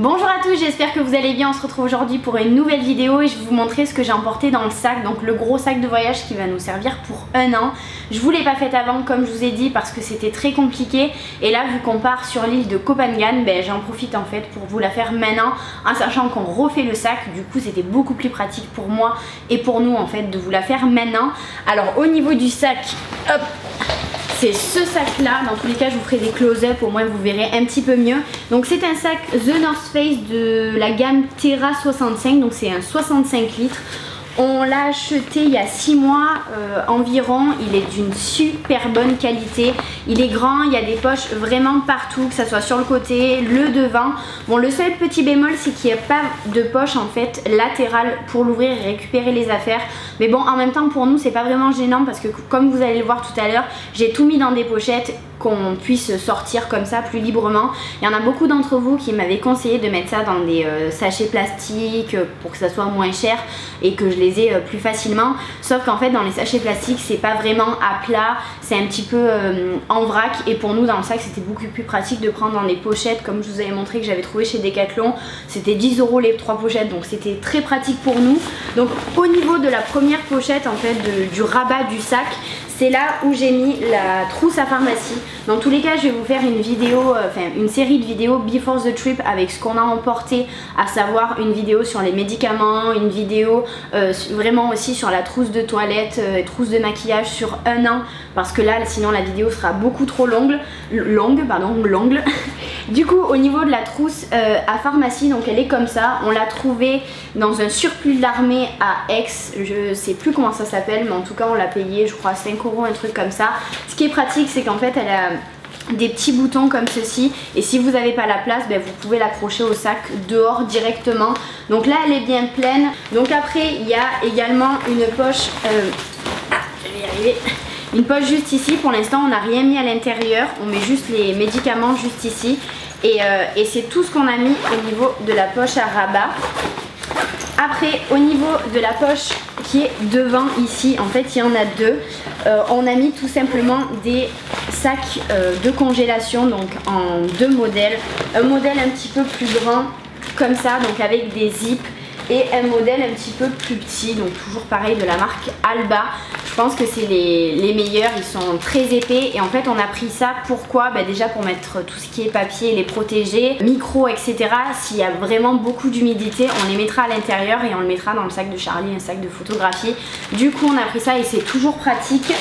Bonjour à tous, j'espère que vous allez bien. On se retrouve aujourd'hui pour une nouvelle vidéo et je vais vous montrer ce que j'ai emporté dans le sac, donc le gros sac de voyage qui va nous servir pour un an. Je vous l'ai pas fait avant comme je vous ai dit parce que c'était très compliqué et là vu qu'on part sur l'île de Koh Phangan, j'en profite en fait pour vous la faire maintenant en sachant qu'on refait le sac. Du coup c'était beaucoup plus pratique pour moi et pour nous en fait de vous la faire maintenant. Alors au niveau du sac, hop, c'est ce sac là, dans tous les cas je vous ferai des close-up, au moins vous verrez un petit peu mieux. Donc c'est un sac The North Face de la gamme Terra 65, donc c'est un 65 litres. On l'a acheté il y a 6 mois environ, il est d'une super bonne qualité, il est grand, il y a des poches vraiment partout, que ça soit sur le côté, le devant. Bon, le seul petit bémol c'est qu'il n'y a pas de poche en fait latérale pour l'ouvrir et récupérer les affaires. Mais bon, en même temps pour nous c'est pas vraiment gênant parce que comme vous allez le voir tout à l'heure, j'ai tout mis dans des pochettes qu'on puisse sortir comme ça plus librement. Il y en a beaucoup d'entre vous qui m'avaient conseillé de mettre ça dans des sachets plastiques pour que ça soit moins cher et que je les ai plus facilement, sauf qu'en fait dans les sachets plastiques c'est pas vraiment à plat, c'est un petit peu en vrac et pour nous dans le sac c'était beaucoup plus pratique de prendre dans des pochettes comme je vous avais montré que j'avais trouvé chez Decathlon. C'était 10 € les 3 pochettes, donc c'était très pratique pour nous. Donc au niveau de la première pochette en fait du rabat du sac, c'est là où j'ai mis la trousse à pharmacie. Dans tous les cas, je vais vous faire une vidéo, une série de vidéos before the trip avec ce qu'on a emporté, à savoir une vidéo sur les médicaments, une vidéo vraiment aussi sur la trousse de toilette, trousse de maquillage sur un an, parce que là, sinon la vidéo sera beaucoup trop longue. Du coup, au niveau de la trousse à pharmacie, donc elle est comme ça. On l'a trouvée dans un surplus de l'armée à Aix. Je sais plus comment ça s'appelle, mais en tout cas, on l'a payé, je crois, 5 €, un truc comme ça. Ce qui est pratique, c'est qu'en fait, elle a des petits boutons comme ceci. Et si vous n'avez pas la place, vous pouvez l'accrocher au sac dehors directement. Donc là, elle est bien pleine. Donc après, il y a également une poche. Je vais y arriver. Une poche juste ici, pour l'instant on n'a rien mis à l'intérieur, on met juste les médicaments juste ici et c'est tout ce qu'on a mis au niveau de la poche à rabat. Après au niveau de la poche qui est devant ici, en fait il y en a deux, on a mis tout simplement des sacs de congélation, donc en deux modèles. Un modèle un petit peu plus grand comme ça, donc avec des zips, et un modèle un petit peu plus petit, donc toujours pareil de la marque Alba. Je pense que c'est les meilleurs, ils sont très épais et en fait on a pris ça pourquoi déjà pour mettre tout ce qui est papier, les protéger, micro, etc. S'il y a vraiment beaucoup d'humidité, on les mettra à l'intérieur et on le mettra dans le sac de Charlie, un sac de photographie. Du coup on a pris ça et c'est toujours pratique.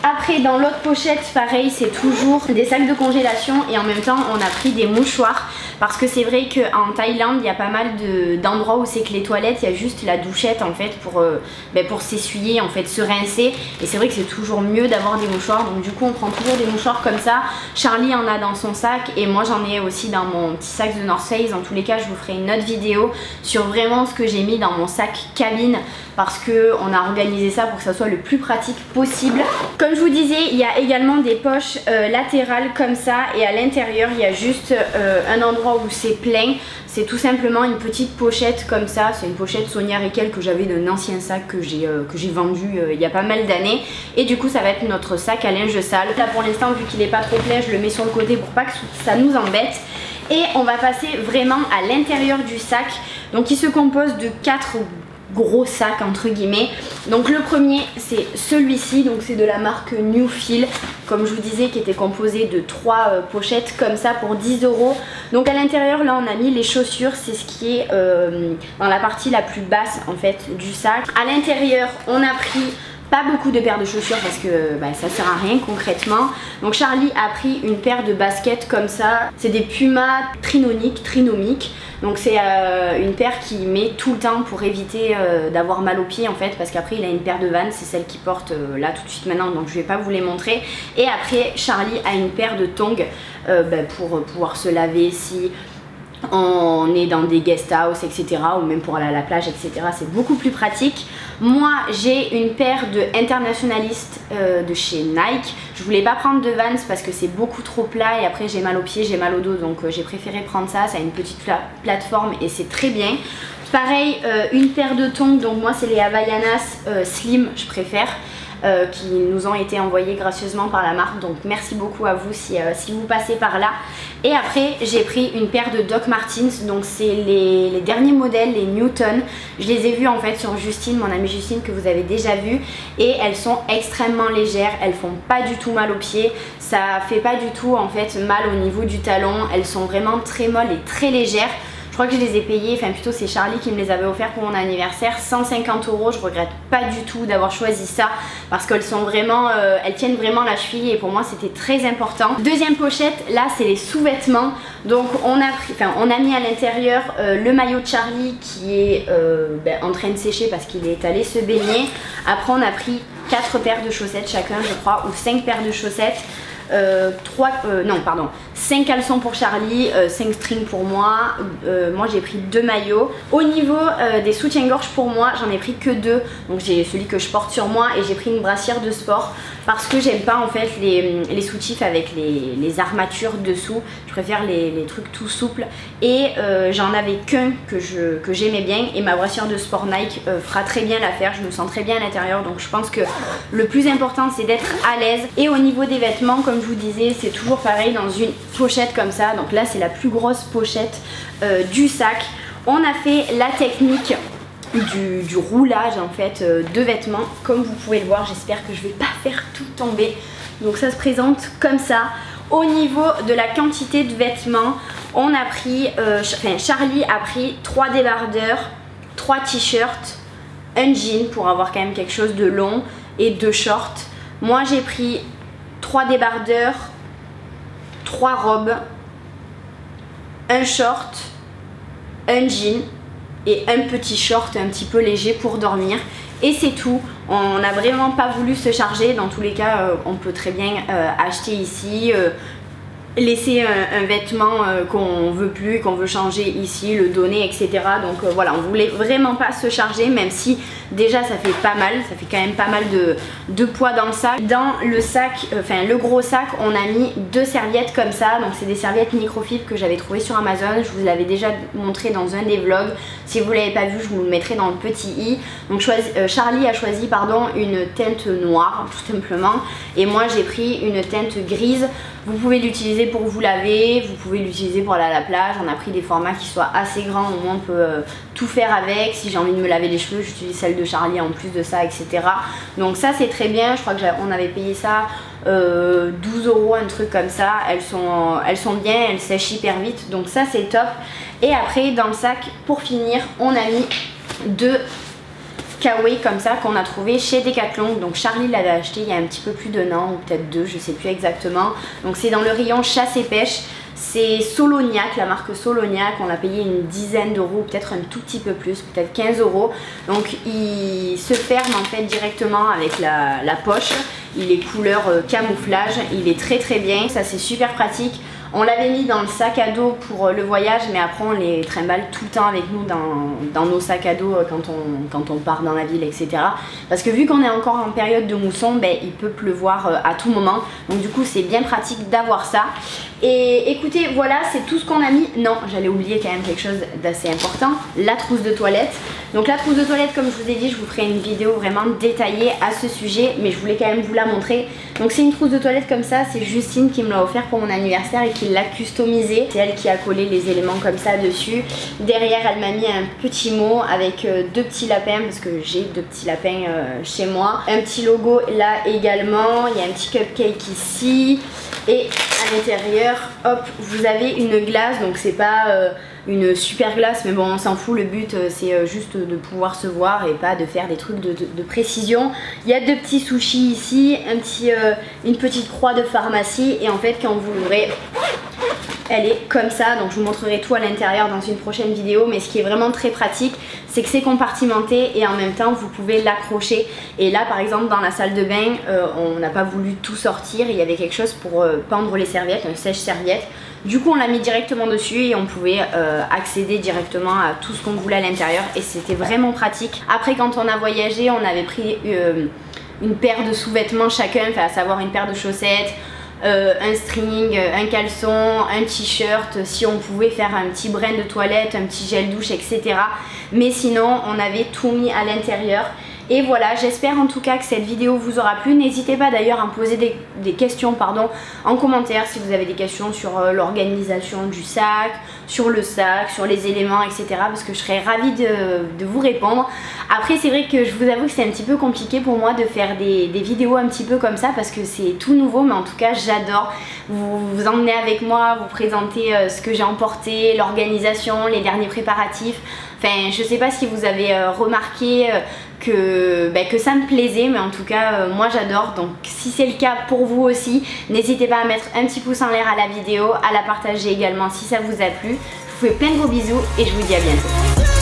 Après dans l'autre pochette pareil, c'est toujours des sacs de congélation et en même temps on a pris des mouchoirs parce que c'est vrai qu'en Thaïlande il y a pas mal d'endroits où c'est que les toilettes, il y a juste la douchette en fait pour s'essuyer, en fait se rincer, et c'est vrai que c'est toujours mieux d'avoir des mouchoirs, donc du coup on prend toujours des mouchoirs comme ça. Charlie en a dans son sac et moi j'en ai aussi dans mon petit sac de North Face. Dans tous les cas je vous ferai une autre vidéo sur vraiment ce que j'ai mis dans mon sac cabine parce que on a organisé ça pour que ça soit le plus pratique possible. Comme je vous disais, il y a également des poches latérales comme ça et à l'intérieur il y a juste un endroit où c'est plein. C'est tout simplement une petite pochette comme ça. C'est une pochette Sonia Rykiel que j'avais d'un ancien sac que j'ai vendu il y a pas mal d'années. Et du coup ça va être notre sac à linge sale. Là pour l'instant vu qu'il n'est pas trop plein, je le mets sur le côté pour pas que ça nous embête. Et on va passer vraiment à l'intérieur du sac. Donc il se compose de 4 gros sacs entre guillemets. Donc le premier c'est celui-ci, donc c'est de la marque Newfeel, comme je vous disais, qui était composé de 3 pochettes comme ça pour 10 €. Donc à l'intérieur là on a mis les chaussures, c'est ce qui est dans la partie la plus basse en fait du sac. À l'intérieur on a pris pas beaucoup de paires de chaussures parce que ça sert à rien concrètement. Donc Charlie a pris une paire de baskets comme ça. C'est des Puma trinomiques. Donc c'est une paire qu'il met tout le temps pour éviter d'avoir mal aux pieds en fait, parce qu'après il a une paire de Vans, c'est celle qu'il porte là tout de suite maintenant, donc je vais pas vous les montrer. Et après Charlie a une paire de tongs pour pouvoir se laver si on est dans des guest house, etc. ou même pour aller à la plage, etc. C'est beaucoup plus pratique. Moi j'ai une paire de Internationalist de chez Nike. Je voulais pas prendre de Vans parce que c'est beaucoup trop plat et après j'ai mal aux pieds, j'ai mal au dos, donc j'ai préféré prendre ça. Ça a une petite plateforme et c'est très bien. Pareil, une paire de tongs, donc moi c'est les Havaianas Slim, je préfère. qui nous ont été envoyés gracieusement par la marque, donc merci beaucoup à vous si vous passez par là. Et après j'ai pris une paire de Doc Martens, donc c'est les derniers modèles, les Newton. Je les ai vus en fait sur Justine, mon amie Justine que vous avez déjà vu, et elles sont extrêmement légères, elles font pas du tout mal aux pieds, ça fait pas du tout en fait mal au niveau du talon, elles sont vraiment très molles et très légères. Je crois que je les ai payées, enfin plutôt c'est Charlie qui me les avait offerts pour mon anniversaire, 150 €. Je regrette pas du tout d'avoir choisi ça parce qu'elles sont vraiment, elles tiennent vraiment la cheville et pour moi c'était très important. Deuxième pochette, là c'est les sous-vêtements. Donc on a mis à l'intérieur le maillot de Charlie qui est en train de sécher parce qu'il est allé se baigner. Après on a pris 4 paires de chaussettes chacun je crois, ou 5 paires de chaussettes. 5 caleçons pour Charlie, 5 strings pour moi. Moi j'ai pris 2 maillots. Au niveau des soutiens-gorge pour moi, j'en ai pris que 2. Donc j'ai celui que je porte sur moi et j'ai pris une brassière de sport parce que j'aime pas en fait les soutifs avec les armatures dessous. Je préfère les trucs tout souples. Et j'en avais qu'un que j'aimais bien et ma brassière de sport Nike fera très bien l'affaire. Je me sens très bien à l'intérieur, donc je pense que le plus important c'est d'être à l'aise. Et au niveau des vêtements, comme je vous disais, c'est toujours pareil dans une pochette comme ça. Donc là c'est la plus grosse pochette du sac. On a fait la technique du roulage en fait de vêtements, comme vous pouvez le voir. J'espère que je vais pas faire tout tomber. Donc ça se présente comme ça. Au niveau de la quantité de vêtements, on a pris, Charlie a pris 3 débardeurs, 3 t-shirts, un jean pour avoir quand même quelque chose de long et 2 shorts. Moi j'ai pris 3 débardeurs, 3 robes, un short, un jean et un petit short un petit peu léger pour dormir. Et c'est tout. On n'a vraiment pas voulu se charger. Dans tous les cas, on peut très bien acheter ici, laisser un vêtement qu'on veut plus, qu'on veut changer ici, le donner, etc. Donc voilà, on voulait vraiment pas se charger, même si déjà ça fait pas mal, ça fait quand même pas mal de poids dans le sac. Dans le sac, le gros sac, on a mis 2 serviettes comme ça. Donc c'est des serviettes microfibres que j'avais trouvées sur Amazon. Je vous l'avais déjà montré dans un des vlogs. Si vous l'avez pas vu, je vous le mettrai dans le petit i. Donc Charlie a choisi une teinte noire tout simplement, et moi j'ai pris une teinte grise. Vous pouvez l'utiliser pour vous laver, vous pouvez l'utiliser pour aller à la plage. On a pris des formats qui soient assez grands, au moins on peut tout faire avec. Si j'ai envie de me laver les cheveux, j'utilise celle de Charlie en plus de ça, etc. Donc ça c'est très bien. Je crois qu'on avait payé ça 12 €, un truc comme ça. Elles sont bien, elles sèchent hyper vite, donc ça c'est top. Et après dans le sac, pour finir, on a mis 2 kawaii comme ça qu'on a trouvé chez Decathlon. Donc Charlie l'avait acheté il y a un petit peu plus d'1 an ou peut-être 2, je sais plus exactement. Donc c'est dans le rayon chasse et pêche. C'est Solognac, la marque Solognac. On l'a payé une dizaine d'euros, peut-être un tout petit peu plus, peut-être 15 €. Donc il se ferme en fait directement avec la poche. Il est couleur camouflage, il est très très bien, ça c'est super pratique. On l'avait mis dans le sac à dos pour le voyage, mais après on les trimballe tout le temps avec nous dans nos sacs à dos quand on part dans la ville, etc. Parce que vu qu'on est encore en période de mousson, il peut pleuvoir à tout moment. Donc du coup c'est bien pratique d'avoir ça. Et écoutez, voilà, c'est tout ce qu'on a mis. Non, j'allais oublier quand même quelque chose d'assez important, la trousse de toilette. Donc la trousse de toilette, comme je vous ai dit, je vous ferai une vidéo vraiment détaillée à ce sujet, mais je voulais quand même vous la montrer. Donc c'est une trousse de toilette comme ça, c'est Justine qui me l'a offert pour mon anniversaire et qui l'a customisée. C'est elle qui a collé les éléments comme ça dessus. Derrière, elle m'a mis un petit mot avec 2 petits lapins, parce que j'ai 2 petits lapins chez moi. Un petit logo là également, il y a un petit cupcake ici. Et à l'intérieur, hop, vous avez une glace, donc c'est pas une super glace, mais bon on s'en fout, le but c'est juste de pouvoir se voir et pas de faire des trucs de précision. Il y a 2 petits sushis ici, une petite croix de pharmacie, et en fait quand vous l'ouvrez, elle est comme ça. Donc je vous montrerai tout à l'intérieur dans une prochaine vidéo, mais ce qui est vraiment très pratique, c'est que c'est compartimenté et en même temps vous pouvez l'accrocher. Et là par exemple dans la salle de bain, on n'a pas voulu tout sortir, il y avait quelque chose pour pendre les serviettes, un sèche-serviette. Du coup on l'a mis directement dessus et on pouvait accéder directement à tout ce qu'on voulait à l'intérieur, et c'était vraiment pratique. Après quand on a voyagé, on avait pris une paire de sous-vêtements chacun, à savoir une paire de chaussettes, un string, un caleçon, un t-shirt, si on pouvait faire un petit brin de toilette, un petit gel douche, etc. Mais sinon on avait tout mis à l'intérieur. Et voilà, j'espère en tout cas que cette vidéo vous aura plu. N'hésitez pas d'ailleurs à me poser des questions en commentaire si vous avez des questions sur l'organisation du sac, sur le sac, sur les éléments, etc. Parce que je serais ravie de vous répondre. Après c'est vrai que je vous avoue que c'est un petit peu compliqué pour moi de faire des vidéos un petit peu comme ça parce que c'est tout nouveau, mais en tout cas j'adore vous emmener avec moi, vous présenter ce que j'ai emporté, l'organisation, les derniers préparatifs. Enfin je sais pas si vous avez remarqué que ça me plaisait, mais en tout cas moi j'adore. Donc si c'est le cas pour vous aussi, n'hésitez pas à mettre un petit pouce en l'air à la vidéo, à la partager également si ça vous a plu. Je vous fais plein de gros bisous et je vous dis à bientôt.